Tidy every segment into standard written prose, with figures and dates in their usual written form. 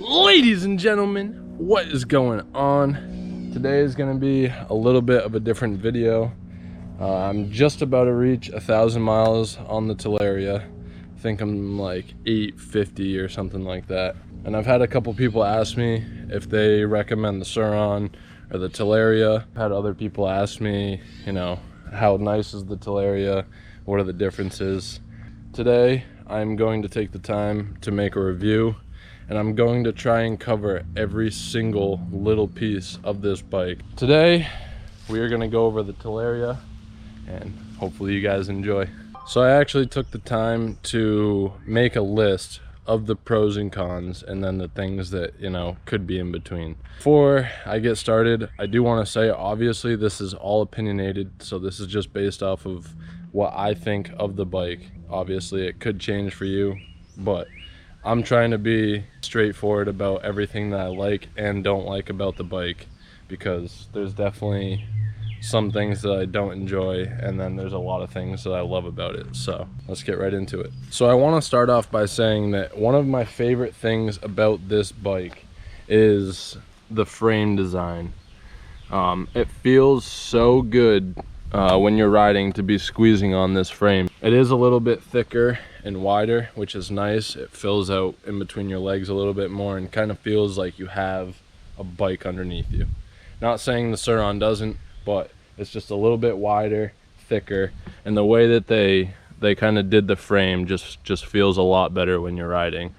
Ladies and gentlemen, what is going on? Today is going to be a little bit of a different video. I'm just about to reach 1,000 miles on the Talaria. I think I'm like 850 or something like that. And I've had a couple people ask me if they recommend the Swingarm or the Talaria. I've had other people ask me, you know, how nice is the Talaria? What are the differences? Today, I'm going to take the time to make a review, and I'm going to try and cover every single little piece of this bike. Today, we are gonna go over the Talaria, and hopefully you guys enjoy. So I actually took the time to make a list of the pros and cons, and then the things that, you know, could be in between. Before I get started, I do want to say, obviously this is all opinionated, so this is just based off of what I think of the bike. Obviously it could change for you, but I'm trying to be straightforward about everything that I like and don't like about the bike, because there's definitely some things that I don't enjoy, and then there's a lot of things that I love about it. So let's get right into it. So I want to start off by saying that one of my favorite things about this bike is the frame design. It feels so good when you're riding to be squeezing on this frame. It is a little bit thicker and wider, which is nice. It fills out in between your legs a little bit more and kind of feels like you have a bike underneath you. Not saying the Swingarm doesn't, but it's just a little bit wider, thicker, and the way that they kind of did the frame just feels a lot better when you're riding.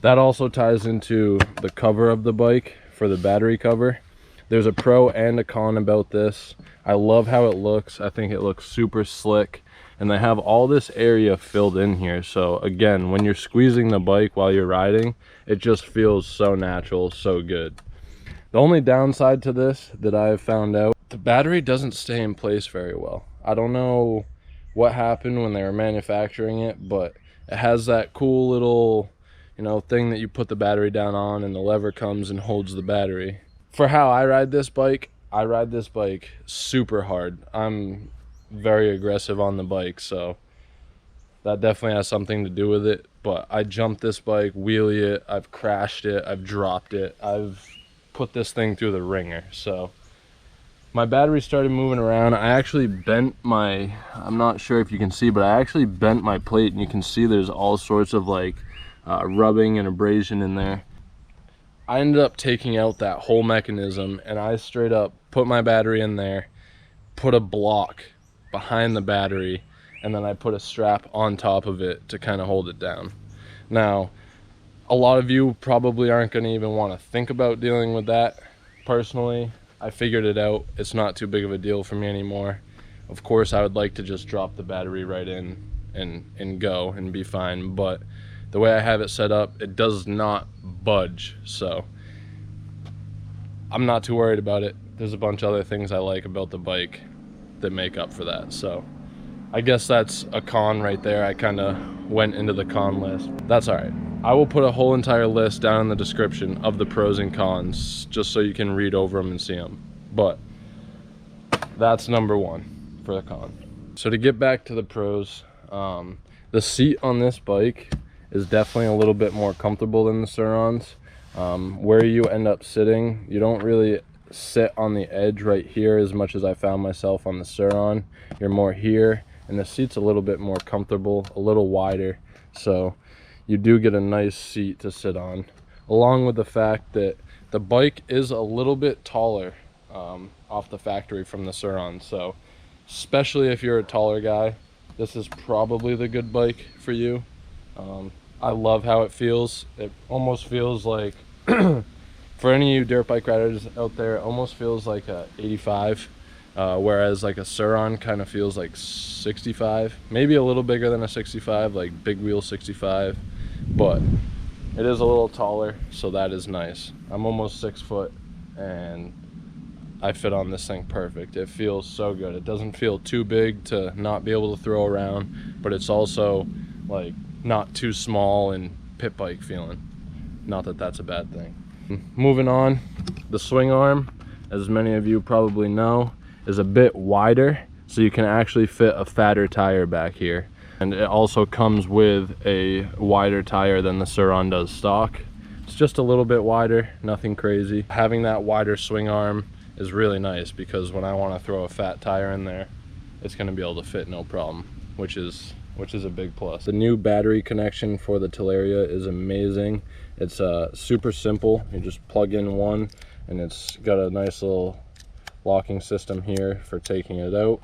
That also ties into the cover of the bike for the battery cover. There's a pro and a con about this. I love how it looks. I think it looks super slick, and they have all this area filled in here. So again, when you're squeezing the bike while you're riding, it just feels so natural, so good. The only downside to this that I've found out, the battery doesn't stay in place very well. I don't know what happened when they were manufacturing it, but it has that cool little, you know, thing that you put the battery down on and the lever comes and holds the battery. For how I ride this bike super hard. I'm very aggressive on the bike, so that definitely has something to do with it. But I jumped this bike, wheelie it, I've crashed it, I've dropped it, I've put this thing through the ringer. So my battery started moving around. I actually bent my, I'm not sure if you can see, but I actually bent my plate, and you can see there's all sorts of like rubbing and abrasion in there. I ended up taking out that whole mechanism, and I straight up put my battery in there, put a block behind the battery, and then I put a strap on top of it to kind of hold it down. Now, a lot of you probably aren't going to even want to think about dealing with that. Personally, I figured it out. It's not too big of a deal for me anymore. Of course, I would like to just drop the battery right in and go and be fine, but the way I have it set up, it does not budge, so I'm not too worried about it. There's a bunch of other things I like about the bike that make up for that, so I guess that's a con right there. I kind of went into the con list. That's all right. I will put a whole entire list down in the description of the pros and cons, just so you can read over them and see them. But that's number one for the con. So to get back to the pros, the seat on this bike is definitely a little bit more comfortable than the Swingarms. Where you end up sitting, you don't really sit on the edge right here as much as I found myself on the Swingarm. You're more here, and the seat's a little bit more comfortable, a little wider, so you do get a nice seat to sit on, along with the fact that the bike is a little bit taller off the factory from the Swingarm. So especially if you're a taller guy, this is probably the good bike for you. I love how it feels. It almost feels like, for any of you dirt bike riders out there, it almost feels like a 85, whereas like a Swingarm kind of feels like 65, maybe a little bigger than a 65, like big wheel 65, but it is a little taller, so that is nice. I'm almost 6 foot, and I fit on this thing perfect. It feels so good. It doesn't feel too big to not be able to throw around, but it's also like not too small and pit bike feeling. Not that that's a bad thing. Moving on, the Swingarm, as many of you probably know, is a bit wider, so you can actually fit a fatter tire back here. And it also comes with a wider tire than the Swingarm does stock. It's just a little bit wider, nothing crazy. Having that wider swing arm is really nice because when I want to throw a fat tire in there, it's going to be able to fit no problem, which is a big plus. The new battery connection for the Talaria is amazing. It's super simple. You just plug in one, and it's got a nice little locking system here for taking it out,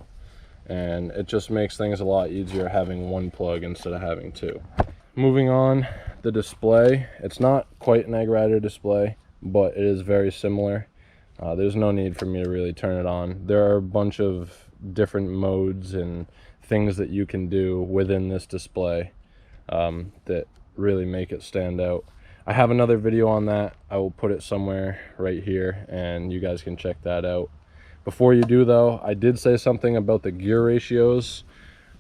and it just makes things a lot easier having one plug instead of having two. Moving on, the display. It's not quite an Egg Rider display, but it is very similar. There's no need for me to really turn it on. There are a bunch of different modes and things that you can do within this display that really make it stand out. I have another video on that. I will put it somewhere right here and you guys can check that out. Before you do though, I did say something about the gear ratios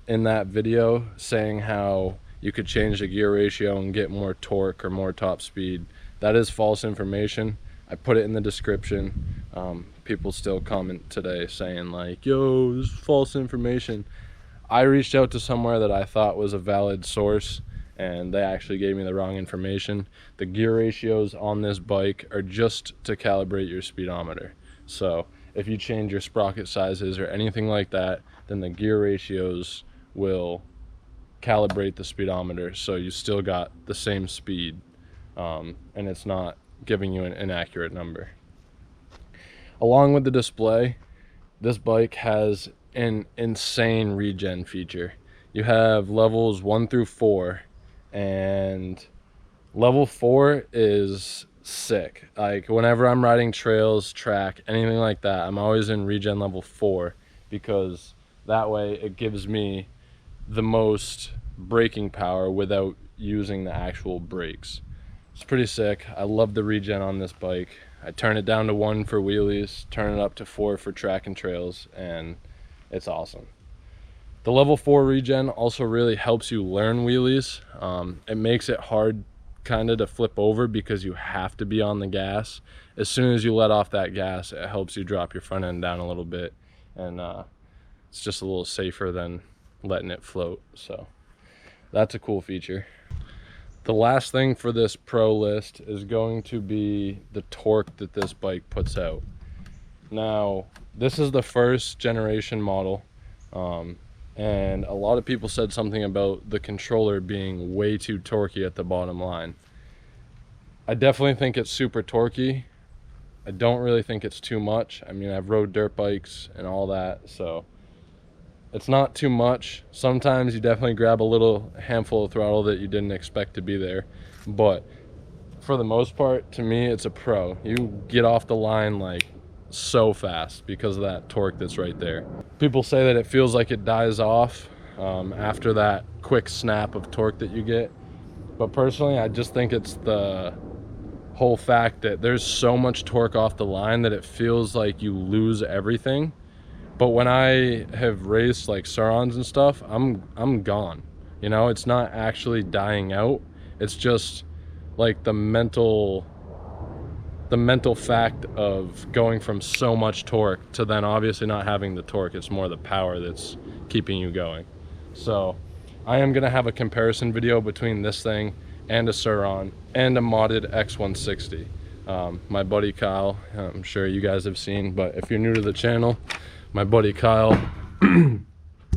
in that video, saying how you could change the gear ratio and get more torque or more top speed. That is false information. I put it in the description. People still comment today saying like, yo, this is false information. I reached out to somewhere that I thought was a valid source, and they actually gave me the wrong information. The gear ratios on this bike are just to calibrate your speedometer. So if you change your sprocket sizes or anything like that, then the gear ratios will calibrate the speedometer so you still got the same speed, and it's not giving you an inaccurate number. Along with the display, this bike has an insane regen feature. You have levels 1 through 4, and level 4 is sick. Like whenever I'm riding trails, track, anything like that, I'm always in regen level 4 because that way it gives me the most braking power without using the actual brakes. It's pretty sick. I love the regen on this bike. I turn it down to 1 for wheelies, turn it up to 4 for track and trails, and it's awesome. The level 4 regen also really helps you learn wheelies. It makes it hard kind of to flip over because you have to be on the gas. As soon as you let off that gas, it helps you drop your front end down a little bit, and it's just a little safer than letting it float. So that's a cool feature. The last thing for this pro list is going to be the torque that this bike puts out. Now, this is the first generation model, and a lot of people said something about the controller being way too torquey at the bottom line. I definitely think it's super torquey. I don't really think it's too much. I mean, I've rode dirt bikes and all that, so it's not too much. Sometimes you definitely grab a little handful of throttle that you didn't expect to be there, but for the most part, to me, it's a pro. You get off the line like so fast because of that torque that's right there. People say that it feels like it dies off after that quick snap of torque that you get, but personally, I just think it's the whole fact that there's so much torque off the line that it feels like you lose everything. But when I have raced like Surons and stuff, I'm gone. You know, it's not actually dying out. It's just like the mental fact of going from so much torque to then obviously not having the torque. It's more the power that's keeping you going. So I am gonna have a comparison video between this thing and a Suron and a modded X160. My buddy Kyle, I'm sure you guys have seen, but if you're new to the channel, my buddy Kyle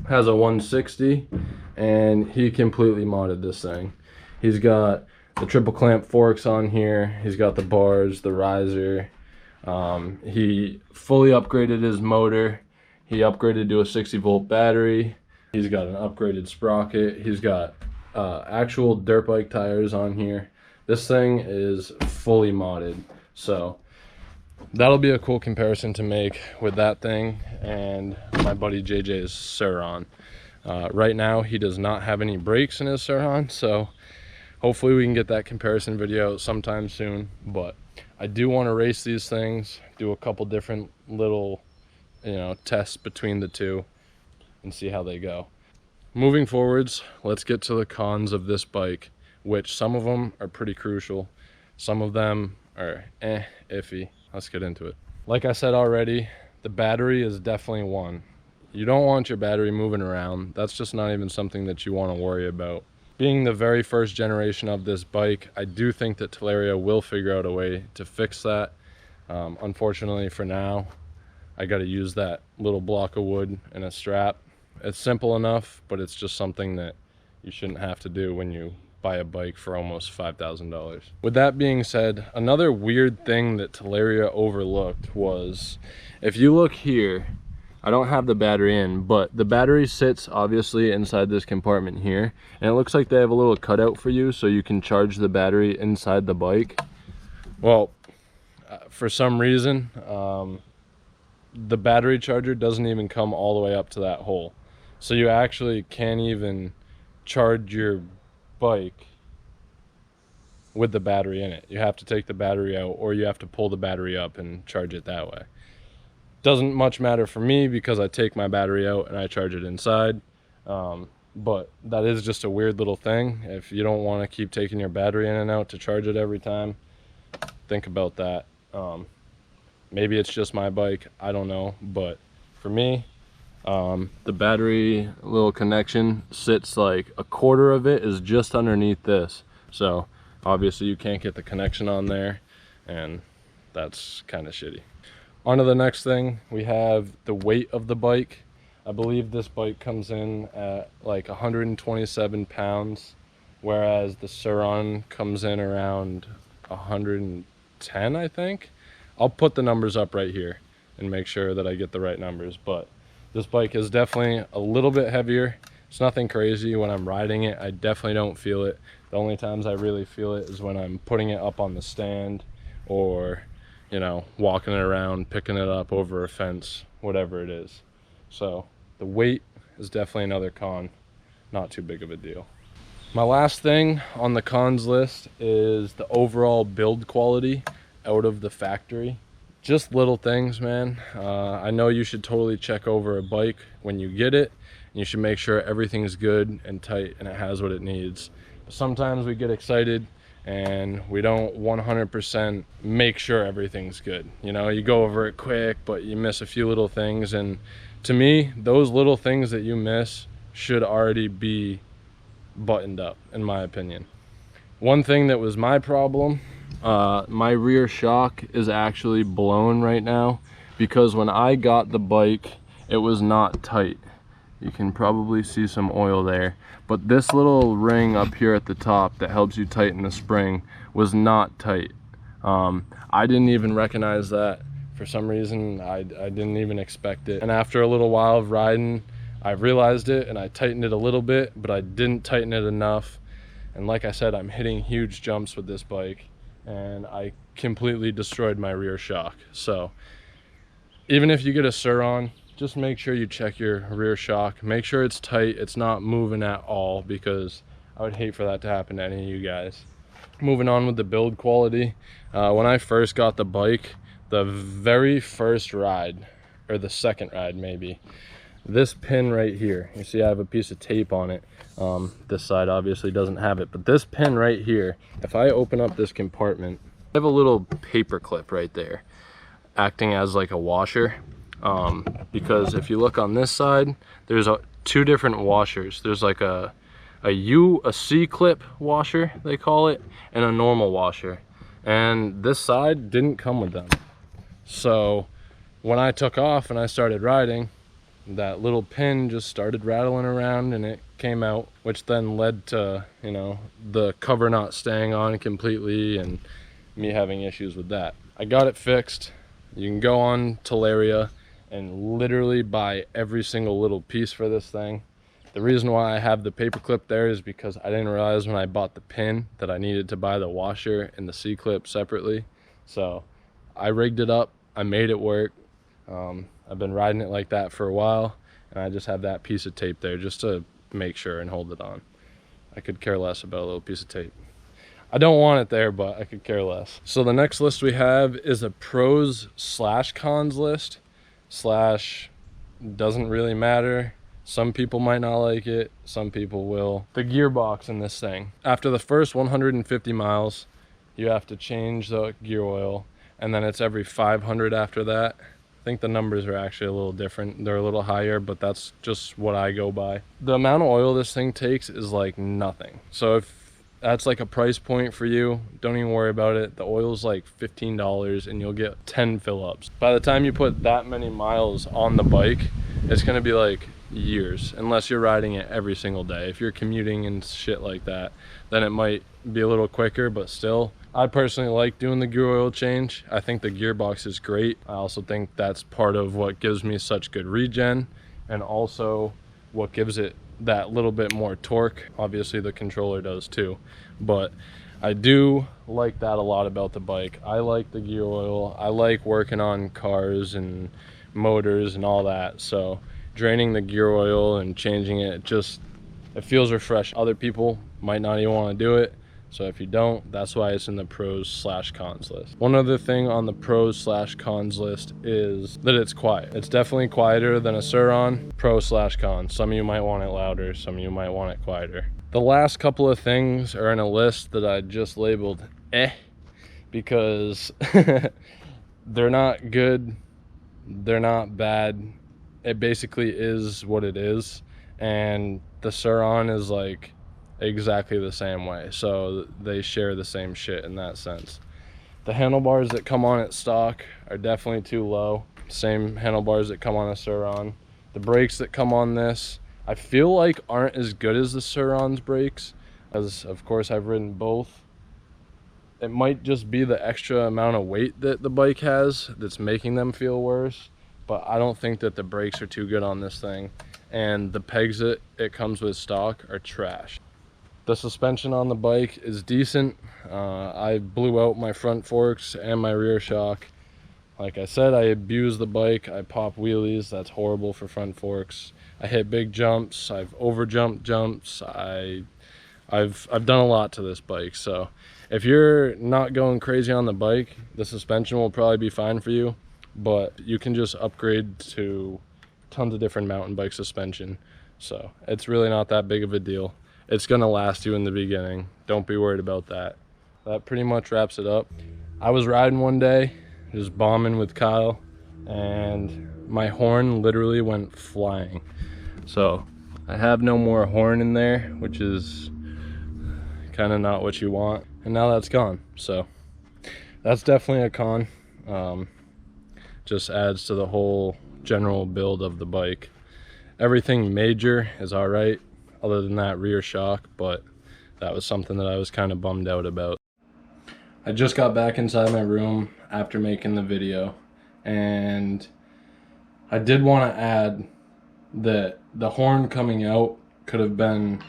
has a 160 and he completely modded this thing. He's got the triple clamp forks on here, he's got the bars, the riser, he fully upgraded his motor, he upgraded to a 60-volt battery, he's got an upgraded sprocket, he's got actual dirt bike tires on here. This thing is fully modded, so that'll be a cool comparison to make with that thing and my buddy JJ's Suron. Right now he does not have any brakes in his Suron, so hopefully we can get that comparison video sometime soon. But I do want to race these things, do a couple different little, tests between the two and see how they go. Moving forwards, let's get to the cons of this bike, which some of them are pretty crucial. Some of them are iffy. Let's get into it. Like I said already, the battery is definitely one. You don't want your battery moving around. That's just not even something that you want to worry about. being the very first generation of this bike, I do think that Talaria will figure out a way to fix that. Unfortunately for now, I got to use that little block of wood and a strap. It's simple enough, but it's just something that you shouldn't have to do when you buy a bike for almost $5,000. With that being said, another weird thing that Talaria overlooked was, if you look here, I don't have the battery in, but the battery sits obviously inside this compartment here, and it looks like they have a little cutout for you so you can charge the battery inside the bike. Well, for some reason, the battery charger doesn't even come all the way up to that hole. So you actually can't even charge your bike with the battery in it. You have to take the battery out, or you have to pull the battery up and charge it that way. Doesn't much matter for me because I take my battery out and I charge it inside. But that is just a weird little thing. If you don't want to keep taking your battery in and out to charge it every time, think about that. Maybe it's just my bike, I don't know, but for me, the battery little connection sits like a quarter of it is just underneath this. So obviously you can't get the connection on there, and that's kind of shitty. On to the next thing, we have the weight of the bike. I believe this bike comes in at like 127 pounds, whereas the Sur-Ron comes in around 110, I think. I'll put the numbers up right here and make sure that I get the right numbers, but this bike is definitely a little bit heavier. It's nothing crazy. When I'm riding it, I definitely don't feel it. The only times I really feel it is when I'm putting it up on the stand, or, you know, walking it around, picking it up over a fence, whatever it is. So the weight is definitely another con, not too big of a deal. My last thing on the cons list is the overall build quality out of the factory. Just little things, man. I know you should totally check over a bike when you get it, and you should make sure everything's good and tight and it has what it needs. But sometimes we get excited and we don't 100% make sure everything's good. You know, you go over it quick, but you miss a few little things, and to me, those little things that you miss should already be buttoned up, in my opinion. One thing that was my problem, my rear shock is actually blown right now because when I got the bike, it was not tight. You can probably see some oil there, but this little ring up here at the top that helps you tighten the spring was not tight. I didn't even recognize that. For some reason, I didn't even expect it. And after a little while of riding, I realized it and I tightened it a little bit, but I didn't tighten it enough. And like I said, I'm hitting huge jumps with this bike, and I completely destroyed my rear shock. So even if you get a Sur-Ron, just make sure you check your rear shock. Make sure it's tight, it's not moving at all, because I would hate for that to happen to any of you guys. Moving on with the build quality. When I first got the bike, the very first ride, or the second ride maybe, this pin right here, you see I have a piece of tape on it. This side obviously doesn't have it, but this pin right here, if I open up this compartment, I have a little paper clip right there acting as like a washer, because if you look on this side, there's two different washers. There's like a C clip washer, they call it, and a normal washer, and this side didn't come with them. So when I took off and I started riding, that little pin just started rattling around and it came out, which then led to, you know, the cover not staying on completely and me having issues with that. I got it fixed. You can go on Talaria and literally buy every single little piece for this thing. The reason why I have the paper clip there is because I didn't realize when I bought the pin that I needed to buy the washer and the C-clip separately. So I rigged it up, I made it work. I've been riding it like that for a while, and I just have that piece of tape there just to make sure and hold it on. I could care less about a little piece of tape. I don't want it there, but I could care less. So the next list we have is a pros / cons list. Doesn't really matter. Some people might not like it, some people will. The gearbox in this thing. After the first 150 miles, you have to change the gear oil, and then it's every 500 after that. I think the numbers are actually a little different. They're a little higher, but that's just what I go by. The amount of oil this thing takes is like nothing. So if that's like a price point for you, don't even worry about it. The oil's like $15 and you'll get 10 fill-ups. By the time you put that many miles on the bike, it's gonna be like years, unless you're riding it every single day. If you're commuting and shit like that, then it might be a little quicker, but still, I personally like doing the gear oil change. I think the gearbox is great. I also think that's part of what gives me such good regen, and also what gives it that little bit more torque. Obviously the controller does too, but I do like that a lot about the bike. I like the gear oil. I like working on cars and motors and all that, so draining the gear oil and changing it, it feels refreshing. Other people might not even want to do it, so if you don't, that's why it's in the pros/cons list. One other thing on the pros/cons list is that it's quiet. It's definitely quieter than a Sur-Ron. Pro/con. Some of you might want it louder, some of you might want it quieter. The last couple of things are in a list that I just labeled because they're not good, they're not bad. It basically is what it is, and the Sur-Ron is like exactly the same way, so they share the same shit in that sense. The handlebars that come on it stock are definitely too low. Same handlebars that come on a Sur-Ron. The brakes that come on this, I feel like aren't as good as the Sur-Ron's brakes, as of course I've ridden both. It might just be the extra amount of weight that the bike has that's making them feel worse, but I don't think that the brakes are too good on this thing, and the pegs that it comes with stock are trash. The suspension on the bike is decent. I blew out my front forks and my rear shock. Like I said, I abuse the bike. I pop wheelies. That's horrible for front forks. I hit big jumps. I've over jumped jumps. I've done a lot to this bike. So if you're not going crazy on the bike, the suspension will probably be fine for you, but you can just upgrade to tons of different mountain bike suspension. So it's really not that big of a deal. It's gonna last you in the beginning. Don't be worried about that. That pretty much wraps it up. I was riding one day, just bombing with Kyle, and my horn literally went flying. So I have no more horn in there, which is kind of not what you want. And now that's gone. So that's definitely a con. Just adds to the whole general build of the bike. Everything major is all right, other than that rear shock, but that was something that I was kind of bummed out about. I just got back inside my room after making the video, and I did want to add that the horn coming out could have been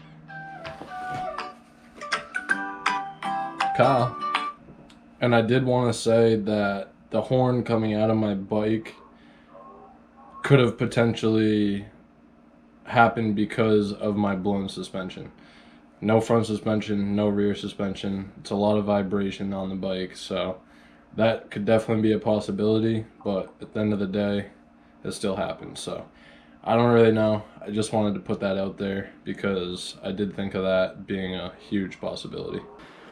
Kyle, and I did want to say that the horn coming out of my bike could have potentially happened because of my blown suspension. No front suspension, no rear suspension. It's a lot of vibration on the bike, so that could definitely be a possibility, but at the end of the day, it still happened. So I don't really know. I just wanted to put that out there because I did think of that being a huge possibility.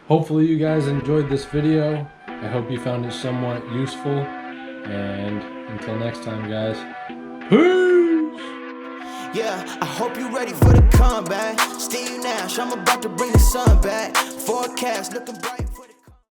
Hopefully you guys enjoyed this video. I hope you found it somewhat useful, and until next time, guys, peace! Yeah, I hope you're ready for the comeback. Steve Nash, I'm about to bring the sun back. Forecast looking bright.